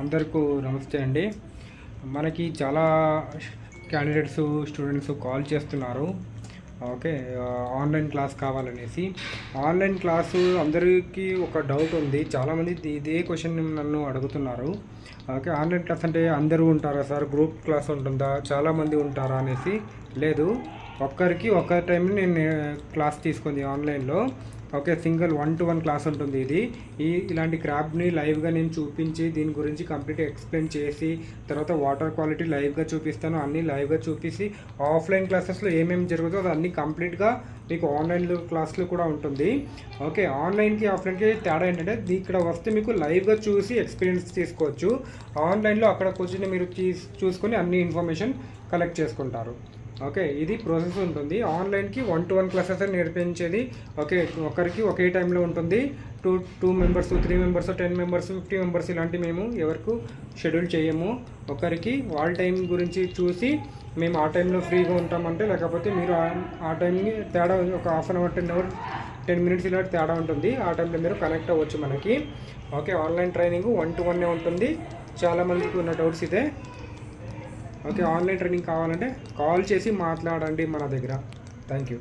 అందరికీ నమస్తే అండి. మనకి చాలా క్యాండిడేట్స్, స్టూడెంట్స్ కాల్ చేస్తున్నారు. ఓకే. ఆన్లైన్ క్లాస్ కావాలనేసి. ఆన్లైన్ క్లాసు అందరికీ ఒక డౌట్ ఉంది. చాలామంది ఇదే క్వశ్చన్ నన్ను అడుగుతున్నారు. ఓకే. ఆన్లైన్ క్లాస్ అంటే అందరూ ఉంటారా సార్? గ్రూప్ క్లాస్ ఉంటుందా? చాలామంది ఉంటారా అనేసి. లేదు, ఒక్కరికి ఒక్క టైంలో నేను క్లాస్ తీసుకుంది ఆన్లైన్లో. ఓకే. సింగిల్ 1-to-1 క్లాస్ ఉంటుంది. ఇలాంటి క్రాబ్ని లైవ్గా నేను చూపించి దీని గురించి కంప్లీట్గా ఎక్స్ప్లెయిన్ చేసి తర్వాత వాటర్ క్వాలిటీ లైవ్గా చూపిస్తాను. అన్నీ లైవ్గా చూపించి ఆఫ్లైన్ క్లాసెస్లో ఏమేమి జరుగుతుందో అది అన్నీ కంప్లీట్గా మీకు ఆన్లైన్లో క్లాసులు కూడా ఉంటుంది. ఓకే. ఆన్లైన్కి ఆఫ్లైన్కి తేడా ఏంటంటే ఇక్కడ వస్తే మీకు లైవ్గా చూసి ఎక్స్పీరియన్స్ తీసుకోవచ్చు. ఆన్లైన్లో అక్కడ కూర్చొని మీరు చూసుకొని అన్ని ఇన్ఫర్మేషన్ కలెక్ట్ చేసుకుంటారు. ఓకే. ఇది ప్రాసెస్ ఉంటుంది. ఆన్లైన్కి 1-to-1 క్లాసెస్ నేర్పించేది. ఓకే. ఒకరికి ఒకే టైంలో ఉంటుంది. Two members, 3 members, 10 members, 50 members ఇలాంటి మేము ఎవరికి షెడ్యూల్ చేయము. ఒకరికి వాళ్ళ టైం గురించి చూసి మేము ఆ టైంలో ఫ్రీగా ఉంటామంటే, లేకపోతే మీరు ఆ టైంని తేడా ఒక హాఫ్ అన్ అవర్, 10 మినిట్స్ ఇలా తేడా ఉంటుంది. ఆ టైంలో మీరు కనెక్ట్ అవ్వచ్చు మనకి. ఓకే. ఆన్లైన్ ట్రైనింగ్ 1-to-1 ఉంటుంది. చాలామందికి ఉన్న డౌట్స్ ఇదే. ఓకే. ఆన్లైన్ ట్రైనింగ్ కావాలంటే కాల్ చేసి మాట్లాడండి మన దగ్గర. Thank you.